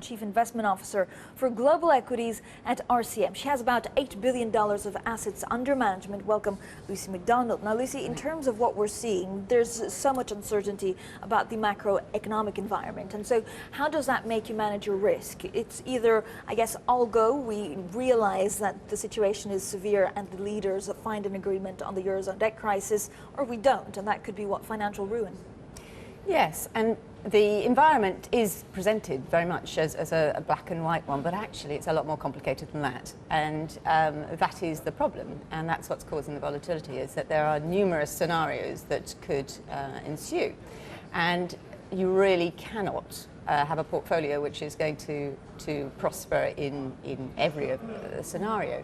Chief Investment Officer for Global Equities at RCM. She has about $8 billion of assets under management. Welcome, Lucy MacDonald. Now, Lucy, in terms of what we're seeing, there's so much uncertainty about the macroeconomic environment. And so how does that make you manage your risk? It's either, I guess, all go. We realize that the situation is severe and the leaders find an agreement on the Eurozone debt crisis, or we don't. And that could be what? Financial ruin. Yes, and the environment is presented very much as a black and white one, but actually it's a lot more complicated than that. And that is the problem, and that's what's causing the volatility, is that there are numerous scenarios that could ensue. And you really cannot have a portfolio which is going to prosper in every scenario.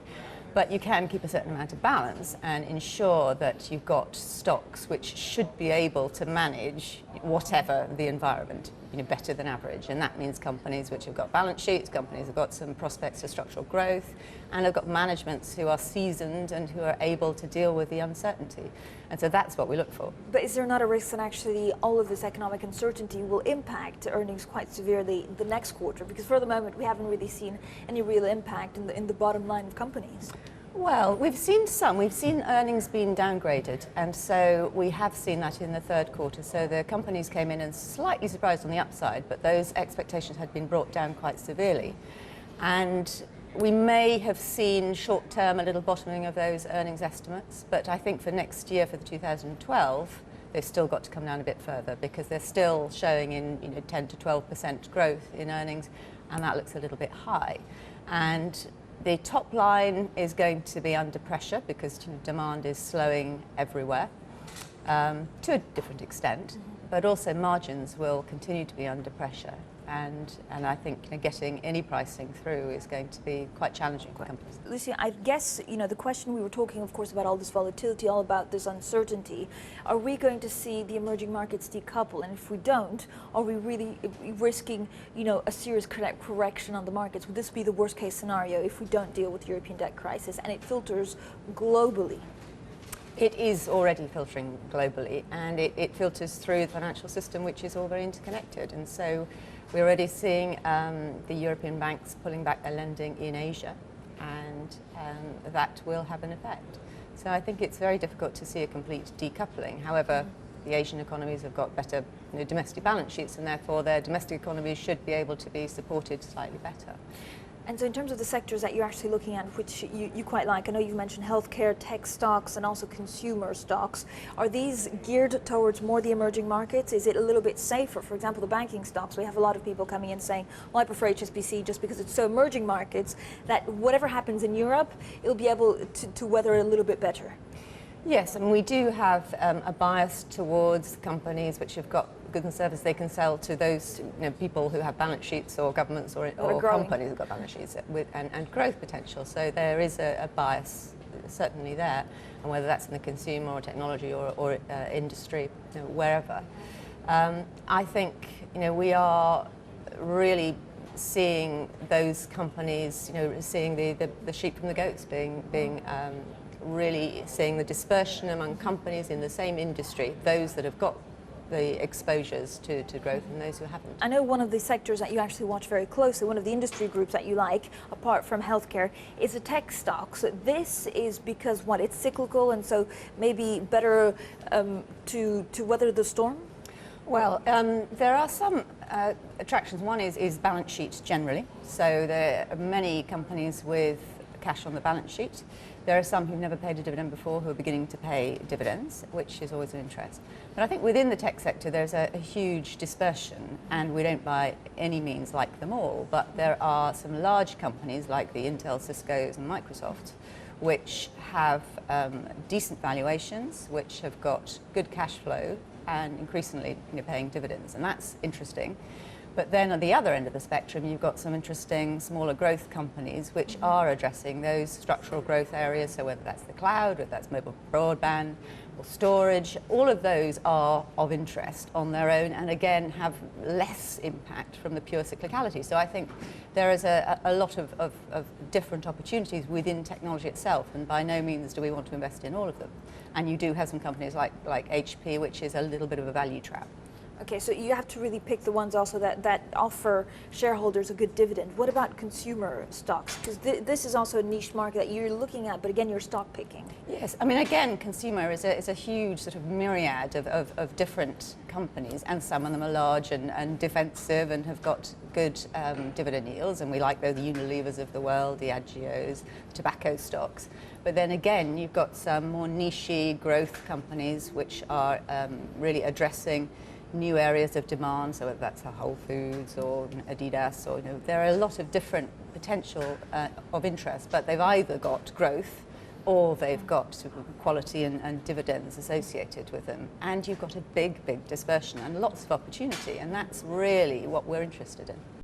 But you can keep a certain amount of balance and ensure that you've got stocks which should be able to manage whatever the environment, better than average. And that means companies which have got balance sheets, companies have got some prospects for structural growth, and have got managements who are seasoned and who are able to deal with the uncertainty. And so that's what we look for. But is there not a risk that actually all of this economic uncertainty will impact earnings quite severely the next quarter? Because for the moment we haven't really seen any real impact in the bottom line of companies. Well, we've seen some. We've seen earnings being downgraded, and so we have seen that in the third quarter. So the companies came in and slightly surprised on the upside, but those expectations had been brought down quite severely. And we may have seen short-term a little bottoming of those earnings estimates, but I think for next year, for the 2012, they've still got to come down a bit further, because they're still showing in 10 to 12% growth in earnings, and that looks a little bit high. And the top line is going to be under pressure because demand is slowing everywhere to a different extent, but also margins will continue to be under pressure. And I think getting any pricing through is going to be quite challenging for companies. Lucy, I guess the question, we were talking, of course, about all this volatility, all about this uncertainty. Are we going to see the emerging markets decouple? And if we don't, are we really risking a serious correction on the markets? Would this be the worst case scenario if we don't deal with the European debt crisis and it filters globally? It is already filtering globally, and it filters through the financial system, which is all very interconnected. And so we're already seeing the European banks pulling back their lending in Asia, and that will have an effect. So I think it's very difficult to see a complete decoupling. However, the Asian economies have got better domestic balance sheets, and therefore their domestic economies should be able to be supported slightly better. And so in terms of the sectors that you're actually looking at, which you quite like, I know you've mentioned healthcare, tech stocks, and also consumer stocks. Are these geared towards more the emerging markets? Is it a little bit safer? For example, the banking stocks, we have a lot of people coming in saying, well, I prefer HSBC just because it's so emerging markets that whatever happens in Europe, it'll be able to weather it a little bit better. Yes, and we do have a bias towards companies which have got goods and services they can sell to those people who have balance sheets, or governments, or companies who've got balance sheets and growth potential. So there is a bias certainly there, and whether that's in the consumer or technology or industry, wherever. I think we are really seeing those companies, seeing the sheep from the goats, being really seeing the dispersion among companies in the same industry, those that have got the exposures to growth and those who haven't. I know one of the sectors that you actually watch very closely, one of the industry groups that you like, apart from healthcare, is the tech stocks. This is because, what, it's cyclical, and so maybe better to weather the storm? Well, there are some attractions. One is balance sheets generally. So there are many companies with cash on the balance sheet. There are some who've never paid a dividend before who are beginning to pay dividends, which is always of interest. But I think within the tech sector there's a huge dispersion, and we don't by any means like them all, but there are some large companies like the Intel, Cisco's and Microsoft which have decent valuations, which have got good cash flow and increasingly paying dividends, and that's interesting. But then at the other end of the spectrum, you've got some interesting smaller growth companies which are addressing those structural growth areas. So whether that's the cloud, whether that's mobile broadband or storage, all of those are of interest on their own, and again have less impact from the pure cyclicality. So I think there is a lot of different opportunities within technology itself, and by no means do we want to invest in all of them. And you do have some companies like HP, which is a little bit of a value trap. Okay, so you have to really pick the ones also that offer shareholders a good dividend. What about consumer stocks? Because this is also a niche market that you're looking at, but again, you're stock picking. Yes, I mean, again, consumer is a huge sort of myriad of different companies, and some of them are large and defensive and have got good dividend yields, and we like those Unilevers of the world, the Diageos, tobacco stocks. But then again, you've got some more niche growth companies which are really addressing new areas of demand, so whether that's a Whole Foods or Adidas, or there are a lot of different potential of interest, but they've either got growth or they've got sort of quality and dividends associated with them. And you've got a big dispersion and lots of opportunity, and that's really what we're interested in.